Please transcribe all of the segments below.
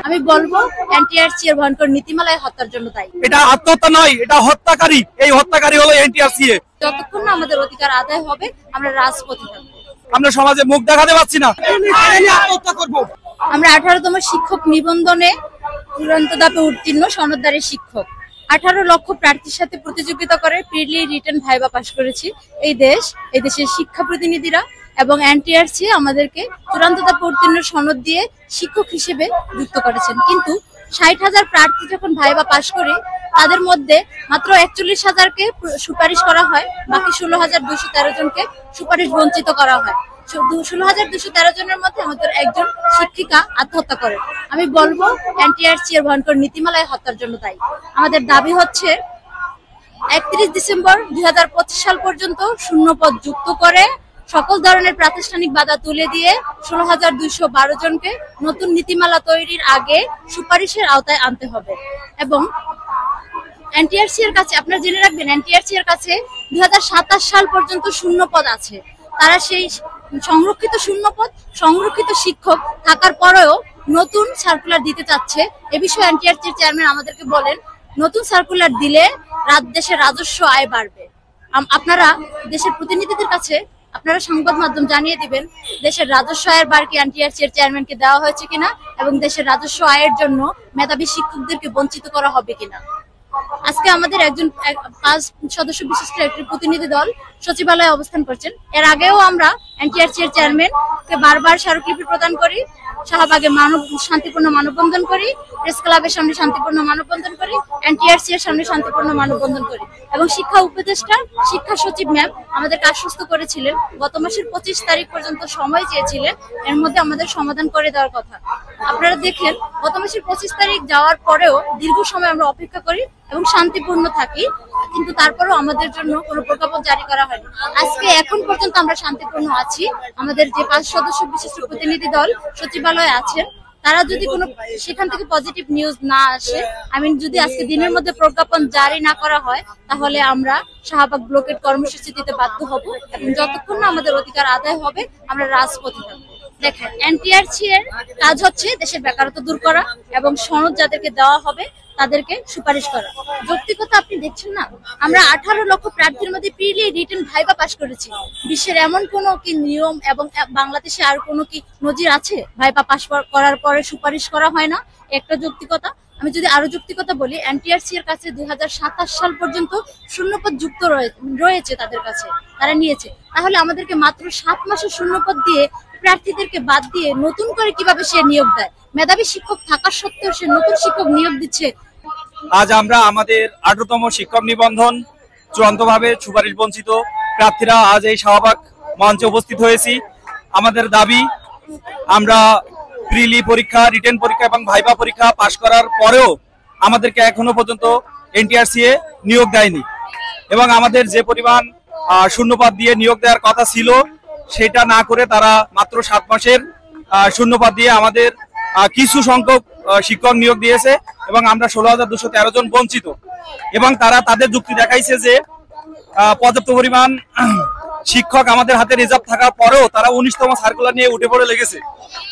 আমি বলবো এনটিআরসি এর ভয়ঙ্কর নীতিমালায় হত্যার জন্য দায়ী। এটা আত্মহত্যা নয়, এটা হত্যাকারী। এই হত্যাকারী হলো এনটিআরসি। যতক্ষণ না আমাদের অধিকার আদায় হবে আমরা রাজপথে থাকবো। আমরা সমাজে মুখ দেখাতে পারছি না। আমরা 18তম শিক্ষক নিবন্ধনে চূড়ান্ত ধাপে উত্তীর্ণ সনদধারী শিক্ষক। 18 লক্ষ প্রার্থীর সাথে প্রতিযোগিতা করে প্রিলি রিটেন ভাইবা পাশ করেছি। এই দেশের শিক্ষা প্রতিনিধিরা এবং এনটিআরসি আমাদেরকে চূড়ান্ত ধাপে উত্তীর্ণ সনদ দিয়ে শিক্ষক হিসেবে যুক্ত করেছেন। কিন্তু 60,000 প্রার্থী যখন ভাইবা পাশ করে তাদের মধ্যে মাত্র 41,000কে সুপারিশ করা হয়, বাকি 16,213 জনকে সুপারিশ বঞ্চিত করা হয়। 16,213 জনের মধ্যে আমাদের একজন শিক্ষিকা আত্মহত্যা করে। আমি বলবো এনটিআরসি এর ভয়ঙ্কর নীতিমালায় হত্যার জন্য দায়ী। আমাদের দাবি হচ্ছে 31 ডিসেম্বর 2025 সাল পর্যন্ত শূন্যপদ যুক্ত করে সকল ধরনের প্রাতিষ্ঠানিক বাধা তুলে দিয়ে 16,212 জনকে নতুন নীতিমালা তৈরির আগে সুপারিশের আওতায় আনতে হবে। এবং এনটিআরসি এর কাছে আপনারা জেনে রাখবেন, এনটিআরসি এর কাছে 2027 সাল পর্যন্ত শূন্যপদ আছে। তারা সেই সংরক্ষিত শূন্যপদ, সংরক্ষিত শিক্ষক থাকার পরেও নতুন সার্কুলার দিতে চাচ্ছে। এ বিষয়ে এনটিআরসি এর চেয়ারম্যান আমাদেরকে বলেন, নতুন সার্কুলার দিলে দেশের রাজস্ব আয় বাড়বে। আপনারা দেশের প্রতিনিধিদের কাছে আপনারা সংবাদ মাধ্যম জানিয়ে দিবেন দেশের রাজস্ব আয়ের বার কি এনটিআরসি এর চেয়ারম্যানকে দেওয়া হয়েছে কিনা এবং দেশের রাজস্ব আয়ের জন্য মেধাবী শিক্ষকদেরকে বঞ্চিত করা হবে কিনা। আজকে আমাদের একজন 5 সদস্য বিশিষ্ট একটি প্রতিনিধি দল সচিবালয়ে অবস্থান করছেন। এর আগেও আমরা এনটিআরসি এর চেয়ারম্যানকে বারবার স্মারকলিপি প্রদান করি, শাহবাগে শান্তিপূর্ণ মানববন্ধন করি, প্রেস ক্লাবের সামনে শান্তিপূর্ণ মানববন্ধন করি, এনটিআরসি এর সামনে শান্তিপূর্ণ মানববন্ধন করি। এবং শিক্ষা উপদেষ্টা, শিক্ষা সচিব ম্যাম আমাদেরকে আশ্বস্ত করেছিলেন, গত মাসের 25 তারিখ পর্যন্ত সময় চেয়েছিলেন, এর মধ্যে আমাদের সমাধান করে দেওয়ার কথা। আপনারা দেখেন গত মাসের 25 তারিখ যাওয়ার পরেও দীর্ঘ সময় আমরা অপেক্ষা করি এবং শান্তিপূর্ণ থাকি, কিন্তু তারপরেও আমাদের জন্য কোনো প্রজ্ঞাপন জারি করা হয়নি। আজকে এখন পর্যন্ত আমরা শান্তিপূর্ণ আছি। আমাদের যে 5 সদস্য বিশিষ্ট প্রতিনিধি দল সচিবালয়ে আছেন, তারা যদি কোনো সেখান থেকে পজিটিভ নিউজ না আসে, যদি আজকে দিনের মধ্যে প্রজ্ঞাপন জারি না করা হয়, তাহলে আমরা শাহবাগ ব্লকেট কর্মসূচি দিতে বাধ্য হব এবং যতক্ষণ না আমাদের অধিকার আদায় হবে আমরা রাজপথে থাকবো। দেখেন, এনটিআরসি এর কাজ হচ্ছে দেশের বেকারত্ব দূর করা এবং সনদ যাদেরকে দেওয়া হবে তাদেরকে সুপারিশ করা। যৌক্তিকতা আপনি দেখছেন না, আমরা 18 লক্ষ প্রার্থীর মধ্যে প্রিলি রিটেন ভাইবা পাশ করেছি। বিশ্বের এমন কোন কি নিয়ম এবং বাংলাদেশে আর কোনো কি নজির আছে ভাইবা পাশ করার পরে সুপারিশ করা হয় না? একটা যৌক্তিকতা। আমি যদি আরো যৌক্তিকতা বলি, এনটিআরসি এর কাছে 2027 সাল পর্যন্ত শূন্যপদ যুক্ত রয়েছে তাদের কাছে, তারা নিয়েছে। তাহলে আমাদেরকে মাত্র 7 মাসের শূন্যপদ দিয়ে প্রার্থীদেরকে বাদ দিয়ে নতুন করে কিভাবে সে নিয়োগ দেয়? মেধাবী শিক্ষক থাকা সত্ত্বেও সে নতুন শিক্ষক নিয়োগ দিচ্ছে। আজ আমরা আমাদের 18তম শিক্ষক নিবন্ধন চূড়ান্তভাবে সুপারিশ বঞ্চিত প্রার্থীরা আজ এই শাহবাগ মঞ্চে উপস্থিত হয়েছি। আমাদের দাবি, আমরা প্রিলি পরীক্ষা, রিটেন পরীক্ষা এবং ভাইবা পরীক্ষা পাশ করার পরেও আমাদেরকে এখনো পর্যন্ত এনটিআরসি নিয়োগ দেয়নি এবং আমাদের যে পরিমাণ শূন্যপদ দিয়ে নিয়োগ দেওয়ার কথা ছিল সেটা না করে তারা মাত্র 7 মাসের শূন্যপদ দিয়ে আমাদের কিছু সংখ্যক শিক্ষক নিয়োগ দিয়েছে এবং আমরা 16,213 জন বঞ্চিত। এবং তারা তাদের যুক্তি দেখাইছে যে পর্যাপ্ত পরিমাণ শিক্ষক আমাদের হাতে রিজার্ভ থাকার পরেও তারা 19তম সার্কুলার নিয়ে উঠে পড়ে লেগেছে,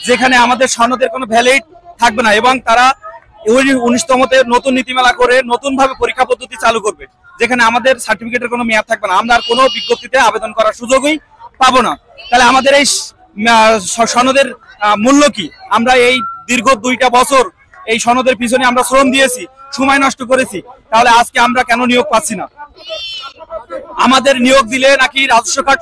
যেখানে আমাদের সনদের কোনো ভ্যালিড থাকবে না এবং তারা 19তমতে নতুন নীতিমালা করে নতুন ভাবে পরীক্ষা পদ্ধতি চালু করবে, যেখানে আমাদের সার্টিফিকেটের কোনো মেয়াদ থাকবে না। আমরা আর কোনো বিজ্ঞপ্তিতে আবেদন করার সুযোগই পাবো না। তাহলে আমাদের এই সনদের মূল্য কি? আমরা এই দীর্ঘ 2টা বছর এই সনদের পিছনে আমরা শ্রম দিয়েছি, সময় নষ্ট করেছি, তাহলে আজকে আমরা কেন নিয়োগ পাচ্ছি না? আমাদের নিয়োগ দিলে নাকি রাজস্ব খাত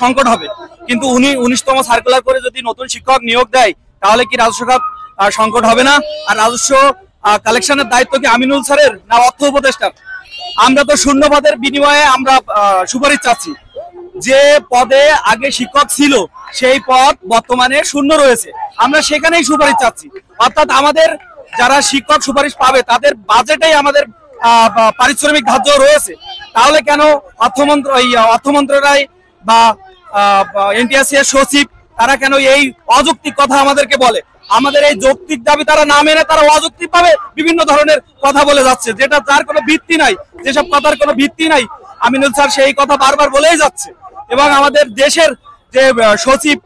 সংকট হবে, কিন্তু উনি 19তম সার্কুলার করে যদি নতুন শিক্ষক নিয়োগ দেয় তাহলে কি রাজস্ব খাত সংকট হবে না? আর রাজস্ব কালেকশনের দায়িত্ব কি আমিনুল স্যারের না অর্থ উপদেষ্টার? আমরা তো শূন্যপদের বিনিময়ে আমরা সুপারিশ চাচ্ছি। যে পদে আগে শিক্ষক ছিল সেই পদ বর্তমানে শূন্য রয়েছে, আমরা সেখানেই সুপারিশ চাচ্ছি। অর্থাৎ আমাদের যারা শিক্ষক সুপারিশ পাবে তাদের বাজেটেই আমাদের পারিশ্রমিক ধার্য রয়েছে। তাহলে কেন অর্থ মন্ত্রণালয় বা এনটিআরসি এর সচিব তারা কেন এই অযৌক্তিক কথা আমাদেরকে বলে? আমাদের এই যৌক্তিক দাবি তারা না মেনে তারা অযৌক্তিক ভাবে বিভিন্ন ধরনের কথা বলে যাচ্ছে, যেটা তার কোনো ভিত্তি নাই, যেসব কথার কোনো ভিত্তি নাই। আমিনুল স্যার সেই কথা বারবার বলেই যাচ্ছে, এবং আমাদের দেশের যে সচিব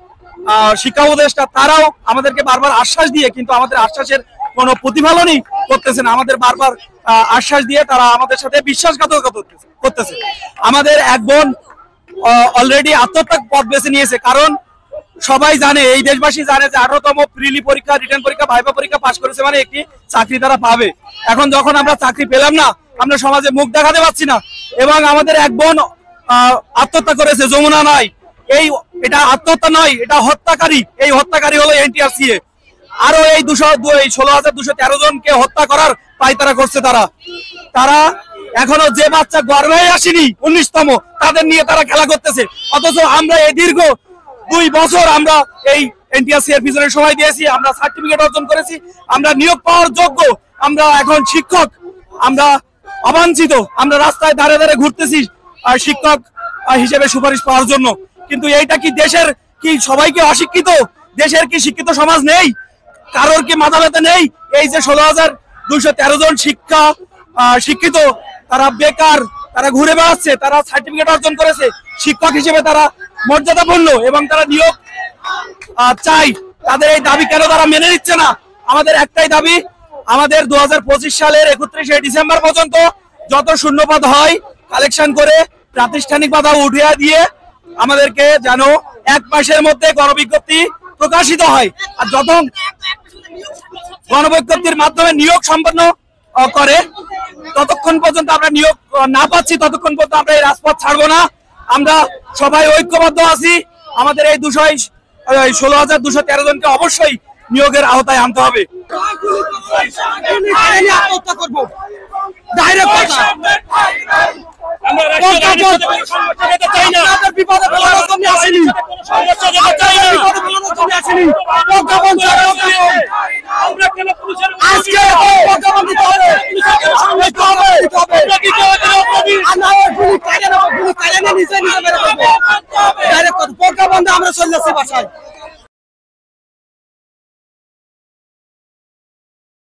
শিক্ষা উপদেষ্টা তারাও আমাদেরকে বারবার আশ্বাস দিয়ে কিন্তু আমাদের আশ্বাসের কোনো প্রতিফলনই করতেছে না। আমাদের বারবার আশ্বাস দিয়ে তারা আমাদের সাথে বিশ্বাসঘাতকতা করতেছে। আমাদের এক বোন অলরেডি আত্মহত্যার পথ বেছে নিয়েছে, কারণ সবাই জানে, এই দেশবাসী জানে যে 18তম প্রিলি পরীক্ষা, রিটার্ন পরীক্ষা, ভাইভা পরীক্ষা পাশ করেছে মানে একটি চাকরি তারা পাবে। এখন যখন আমরা চাকরি পেলাম না, আমরা সমাজে মুখ দেখাতে পারছি না, এবং আমাদের এক বোন আত্মহত্যা করেছে, যমুনা নাই। এটা আত্মহত্যা নয়, এটা হত্যাকারী। এই হত্যাকারী হলো এনটিআরসিএ। আরো এই 16,213 জনকে হত্যা করার পায়তারা করছে তারা এখনো যে বাচ্চা গর্ভে আসেনি 19তম, তাদের নিয়ে তারা খেলা করতেছে। অথচ আমরা এই দীর্ঘ 2 বছর আমরা এই এনটিআরসি এর পিছনে সময় দিয়েছি, আমরা সার্টিফিকেট অর্জন করেছি, আমরা নিয়োগ পাওয়ার যোগ্য, আমরা এখন শিক্ষক, আমরা অবাঞ্ছিত, আমরা রাস্তায় দাঁড়ে দাঁড়ে ঘুরতেছি শিক্ষক হিসেবে সুপারিশ পাওয়ার জন্য। কিন্তু এইটা কি দেশের কি সবাইকে অশিক্ষিত? দেশের কি শিক্ষিত সমাজ নেই? কারোর কি মাথা ব্যথা নেই? এই যে 16,213 জন শিক্ষিত তারা বেকার, তারা ঘুরে বেড়াচ্ছে, তারা সার্টিফিকেট অর্জন করেছে, শিক্ষক হিসেবে তারা মর্যাদাপূর্ণ এবং তারা নিয়োগ চাই। তাদের এই দাবি কেন তারা মেনে নিচ্ছে না? আমাদের একটাই দাবি, আমাদের 2025 সালের 31শে ডিসেম্বর পর্যন্ত যত শূন্যপদ হয় কালেকশন করে প্রাতিষ্ঠানিক বাধা উঠিয়ে দিয়ে আমাদেরকে যেন 1 মাসের মধ্যে গণবিজ্ঞপ্তি প্রকাশিত হয়। আর যত গণবিজ্ঞপ্তির মাধ্যমে নিয়োগ সম্পন্ন করে, ততক্ষণ পর্যন্ত আমরা নিয়োগ না পাচ্ছি, ততক্ষণ পর্যন্ত আমরা এই রাজপথ ছাড়বো না। আমরা সবাই ঐক্যবদ্ধ আছি। আমাদের এই 16,213 জনকে অবশ্যই নিয়োগের আওতায় আনতে হবে। আমরা চলে যাচ্ছি বাসায়।